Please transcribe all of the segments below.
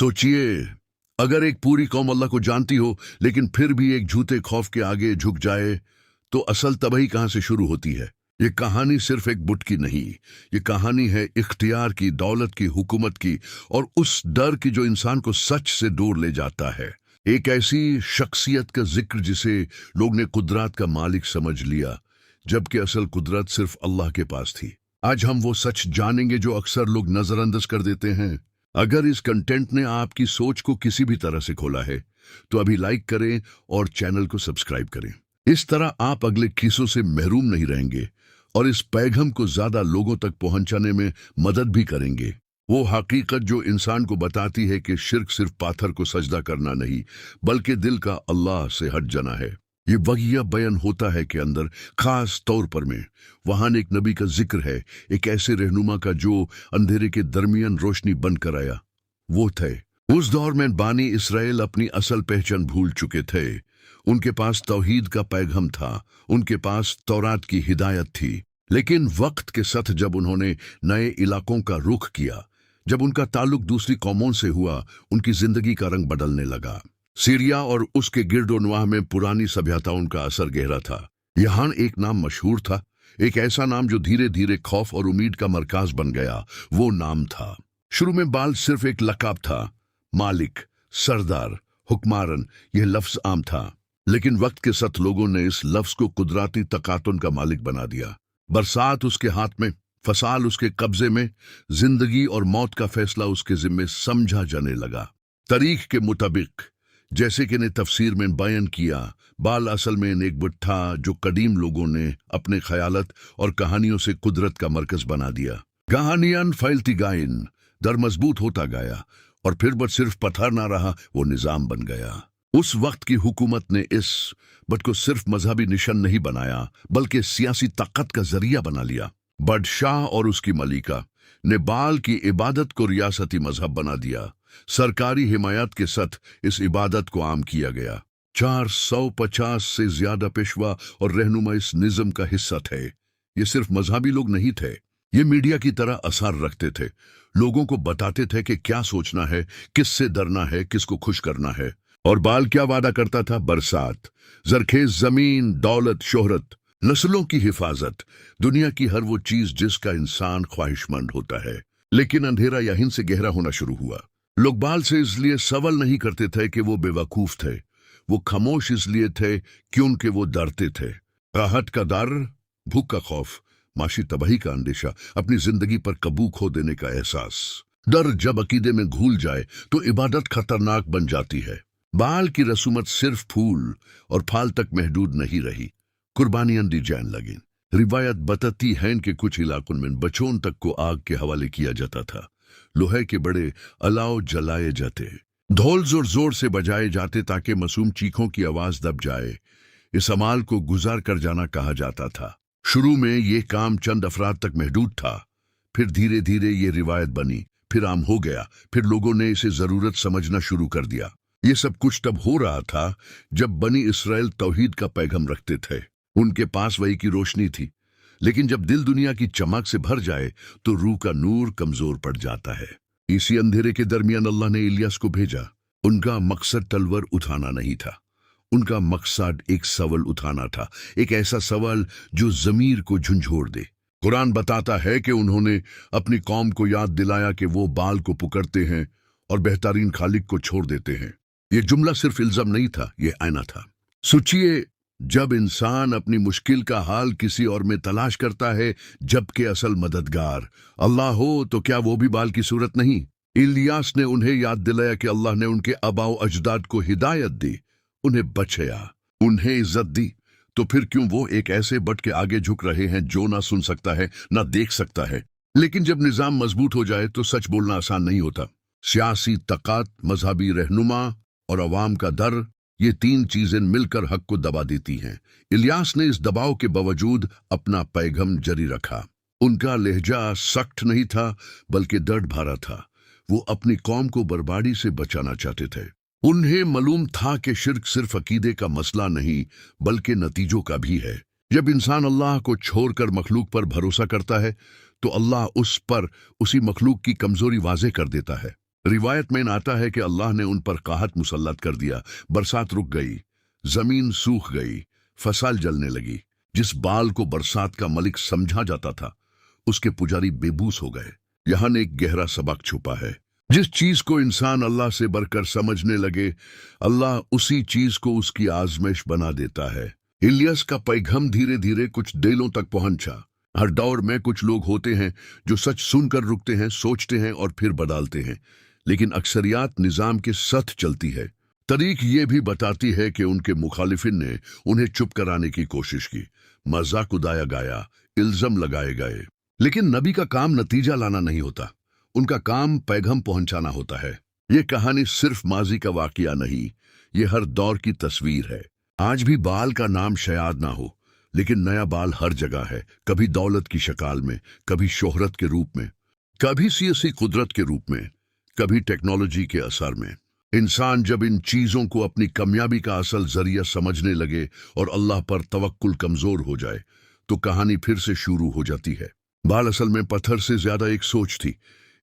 सोचिए, अगर एक पूरी कौम अल्लाह को जानती हो लेकिन फिर भी एक झूठे खौफ के आगे झुक जाए, तो असल तबाही कहां से शुरू होती है। ये कहानी सिर्फ एक बुत की नहीं, ये कहानी है इख्तियार की, दौलत की, हुकूमत की, और उस डर की जो इंसान को सच से दूर ले जाता है। एक ऐसी शख्सियत का जिक्र जिसे लोग ने कुदरत का मालिक समझ लिया, जबकि असल कुदरत सिर्फ अल्लाह के पास थी। आज हम वो सच जानेंगे जो अक्सर लोग नजरअंदाज कर देते हैं। अगर इस कंटेंट ने आपकी सोच को किसी भी तरह से खोला है, तो अभी लाइक करें और चैनल को सब्सक्राइब करें। इस तरह आप अगले किस्सों से महरूम नहीं रहेंगे और इस पैगाम को ज्यादा लोगों तक पहुंचाने में मदद भी करेंगे। वो हकीकत जो इंसान को बताती है कि शिर्क सिर्फ पाथर को सजदा करना नहीं, बल्कि दिल का अल्लाह से हट जाना है। ये वगिया बयान होता है कि अंदर खास तौर पर में वहां एक नबी का जिक्र है, एक ऐसे रहनुमा का जो अंधेरे के दरमियान रोशनी बनकर आया। वो थे उस दौर में बानी इसराइल अपनी असल पहचान भूल चुके थे। उनके पास तौहीद का पैगाम था, उनके पास तौरात की हिदायत थी, लेकिन वक्त के साथ जब उन्होंने नए इलाकों का रुख किया, जब उनका ताल्लुक दूसरी कौमों से हुआ, उनकी जिंदगी का रंग बदलने लगा। सीरिया और उसके गिरदोनवाह में पुरानी सभ्यताओं का असर गहरा था। यहाँ एक नाम मशहूर था, एक ऐसा नाम जो धीरे धीरे खौफ और उम्मीद का मरकज बन गया। वो नाम था, शुरू में बाल सिर्फ एक लकाब था, मालिक, सरदार, हुक्मारन। यह लफ्ज आम था, लेकिन वक्त के साथ लोगों ने इस लफ्ज को कुदरती तकातुन का मालिक बना दिया। बरसात उसके हाथ में, फसाल उसके कब्जे में, जिंदगी और मौत का फैसला उसके जिम्मे समझा जाने लगा। तारीख के मुताबिक, जैसे कि ने तफसीर में बयान किया, बाल असल में एक बुत था जो कदीम लोगों ने अपने ख्यालत और कहानियों से कुदरत का मरकज बना दिया। कहानियां फैलती गायन, दर मजबूत होता गया, और फिर बट सिर्फ पत्थर ना रहा, वो निजाम बन गया। उस वक्त की हुकूमत ने इस बट को सिर्फ मजहबी निशान नहीं बनाया, बल्कि सियासी ताकत का जरिया बना लिया। बादशाह और उसकी मलिका ने बाल की इबादत को रियासती मजहब बना दिया। सरकारी हिमायत के साथ इस इबादत को आम किया गया। 450 से ज्यादा पेशवा और रहनुमा इस निज़म का हिस्सा थे। ये सिर्फ मजहबी लोग नहीं थे, ये मीडिया की तरह असर रखते थे। लोगों को बताते थे कि क्या सोचना है, किससे डरना है, किसको खुश करना है। और बाल क्या वादा करता था? बरसात, जरखेज जमीन, दौलत, शोहरत, नस्लों की हिफाजत, दुनिया की हर वो चीज जिसका इंसान ख्वाहिशमंद होता है। लेकिन अंधेरा यहीं से गहरा होना शुरू हुआ। लोग बाल से इसलिए सवाल नहीं करते थे कि वो बेवकूफ थे, वो खामोश इसलिए थे क्योंकि वो डरते थे। राहत का डर, भूख का खौफ, माशी तबाही का अंदेशा, अपनी जिंदगी पर कबू खो देने का एहसास। डर जब अकीदे में घुल जाए तो इबादत खतरनाक बन जाती है। बाल की रसूमत सिर्फ फूल और फाल तक महदूद नहीं रही, कुर्बानियां दी जाने लगी। रिवायत बताती है कि कुछ इलाकों में बच्चों तक को आग के हवाले किया जाता था। लोहे के बड़े अलाव जलाए जाते, ढोल जोर जोर से बजाए जाते ताकि मासूम चीखों की आवाज दब जाए। इस अमाल को गुजार कर जाना कहा जाता था। शुरू में ये काम चंद अफराद तक महदूद था, फिर धीरे धीरे ये रिवायत बनी, फिर आम हो गया, फिर लोगों ने इसे जरूरत समझना शुरू कर दिया। ये सब कुछ तब हो रहा था जब बनी इसराइल तौहीद का पैगाम रखते थे। उनके पास वही की रोशनी थी, लेकिन जब दिल दुनिया की चमक से भर जाए तो रूह का नूर कमजोर पड़ जाता है। इसी अंधेरे के दरमियान अल्लाह ने इलियास को भेजा। उनका मकसद तलवार उठाना नहीं था, उनका मकसद एक सवाल उठाना था, एक ऐसा सवाल जो जमीर को झंझोड़ दे। कुरान बताता है कि उन्होंने अपनी कौम को याद दिलाया कि वो बाल को पुकारते हैं और बेहतरीन खालिक को छोड़ देते हैं। ये जुमला सिर्फ इल्जाम नहीं था, ये आईना था। सोचिए, जब इंसान अपनी मुश्किल का हाल किसी और में तलाश करता है, जबकि असल मददगार अल्लाह हो, तो क्या वो भी बाल की सूरत नहीं? इलियास ने उन्हें याद दिलाया कि अल्लाह ने उनके आबाओ अजदाद को हिदायत दी, उन्हें बचाया, उन्हें इज्जत दी। तो फिर क्यों वो एक ऐसे बट के आगे झुक रहे हैं जो ना सुन सकता है, ना देख सकता है? लेकिन जब निजाम मजबूत हो जाए तो सच बोलना आसान नहीं होता। सियासी तकात, मजहबी रहनुमा और अवाम का डर, ये तीन चीजें मिलकर हक को दबा देती हैं। इलियास ने इस दबाव के बावजूद अपना पैगाम जारी रखा। उनका लहजा सख्त नहीं था, बल्कि दर्द भरा था। वो अपनी कौम को बर्बादी से बचाना चाहते थे। उन्हें मालूम था कि शिर्क सिर्फ अकीदे का मसला नहीं, बल्कि नतीजों का भी है। जब इंसान अल्लाह को छोड़कर मखलूक पर भरोसा करता है, तो अल्लाह उस पर उसी मखलूक की कमजोरी वाज़े कर देता है। रिवायत में आता है कि अल्लाह ने उन पर काहत मुसल्लत कर दिया, बरसात रुक गई, जमीन सूख गई, फसल जलने लगी। जिस बाल को बरसात का मलिक समझा जाता था, उसके पुजारी बेबूस हो गए। यहाँ एक गहरा सबक छुपा है। जिस चीज को इंसान अल्लाह से बढ़कर समझने लगे, अल्लाह उसी चीज को उसकी आजमाइश बना देता है। इलियास का पैगाम धीरे धीरे कुछ दिलों तक पहुंचा। हर दौर में कुछ लोग होते हैं जो सच सुनकर रुकते हैं, सोचते हैं और फिर बदलते हैं, लेकिन अक्सरियत निजाम के साथ चलती है। तारीख ये भी बताती है कि उनके मुखालिफिन ने उन्हें चुप कराने की कोशिश की, मजाक उड़ाया गया, इल्जाम लगाए गए। लेकिन नबी का काम नतीजा लाना नहीं होता, उनका काम पैगाम पहुंचाना होता है। ये कहानी सिर्फ माजी का वाकया नहीं, ये हर दौर की तस्वीर है। आज भी बाल का नाम शायद ना हो, लेकिन नया बाल हर जगह है, कभी दौलत की शक्ल में, कभी शोहरत के रूप में, कभी सियासी कुदरत के रूप में, कभी टेक्नोलॉजी के असर में। इंसान जब इन चीजों को अपनी कामयाबी का असल जरिया समझने लगे और अल्लाह पर तवक्कुल कमजोर हो जाए, तो कहानी फिर से शुरू हो जाती है। बाल असल में पत्थर से ज्यादा एक सोच थी,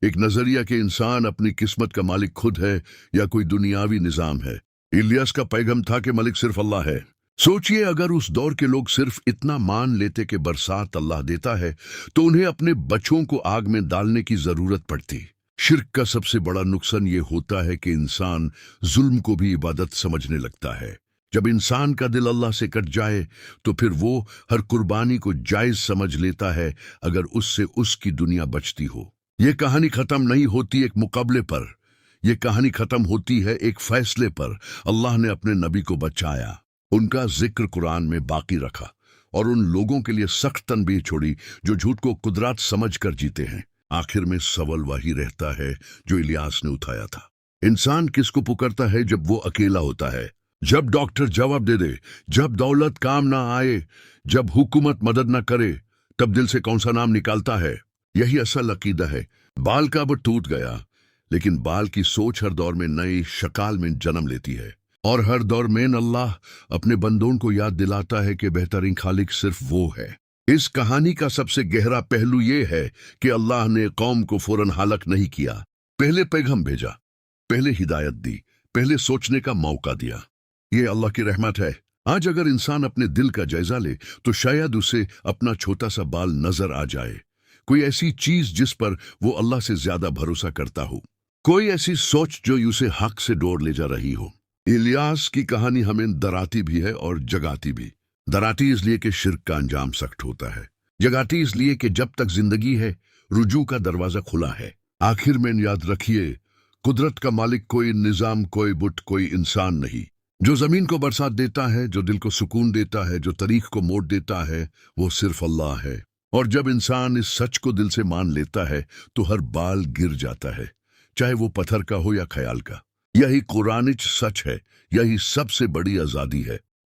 एक नजरिया कि इंसान अपनी किस्मत का मालिक खुद है या कोई दुनियावी निजाम है। इलियास का पैगाम था कि मालिक सिर्फ अल्लाह है। सोचिए, अगर उस दौर के लोग सिर्फ इतना मान लेते कि बरसात अल्लाह देता है, तो उन्हें अपने बच्चों को आग में डालने की जरूरत पड़ती। शिर्क का सबसे बड़ा नुकसान ये होता है कि इंसान जुल्म को भी इबादत समझने लगता है। जब इंसान का दिल अल्लाह से कट जाए, तो फिर वो हर कुर्बानी को जायज समझ लेता है, अगर उससे उसकी दुनिया बचती हो। ये कहानी खत्म नहीं होती एक मुकाबले पर, यह कहानी खत्म होती है एक फैसले पर। अल्लाह ने अपने नबी को बचाया, उनका जिक्र कुरान में बाकी रखा और उन लोगों के लिए सख्त तनबीह छोड़ी जो झूठ को कुदरत समझ कर जीते हैं। आखिर में सवाल वही रहता है जो इलियास ने उठाया था। इंसान किसको पुकारता है जब वो अकेला होता है, जब डॉक्टर जवाब दे दे, जब दौलत काम ना आए, जब हुकूमत मदद ना करे, तब दिल से कौन सा नाम निकालता है? यही असल अकीदा है। बाल का अब टूट गया, लेकिन बाल की सोच हर दौर में नई शक्ल में जन्म लेती है, और हर दौर में अल्लाह अपने बंदों को याद दिलाता है कि बेहतरीन खालिक सिर्फ वो है। इस कहानी का सबसे गहरा पहलू ये है कि अल्लाह ने कौम को फौरन हलाक नहीं किया, पहले पैगाम भेजा, पहले हिदायत दी, पहले सोचने का मौका दिया। ये अल्लाह की रहमत है। आज अगर इंसान अपने दिल का जायजा ले, तो शायद उसे अपना छोटा सा बाल नजर आ जाए, कोई ऐसी चीज जिस पर वो अल्लाह से ज्यादा भरोसा करता हो, कोई ऐसी सोच जो उसे हक से डोर ले जा रही हो। इलियास की कहानी हमें डराती भी है और जगाती भी। डराती इसलिए कि शिर्क का अंजाम सख्त होता है, जगाती इसलिए कि जब तक जिंदगी है, रुजू का दरवाजा खुला है। आखिर में याद रखिए, कुदरत का मालिक कोई निजाम, कोई बुत, कोई इंसान नहीं। जो जमीन को बरसात देता है, जो दिल को सुकून देता है, जो तारीख को मोड़ देता है, वो सिर्फ अल्लाह है। और जब इंसान इस सच को दिल से मान लेता है, तो हर बाल गिर जाता है, चाहे वो पत्थर का हो या ख्याल का। यही कुरानिच सच है, यही सबसे बड़ी आजादी है।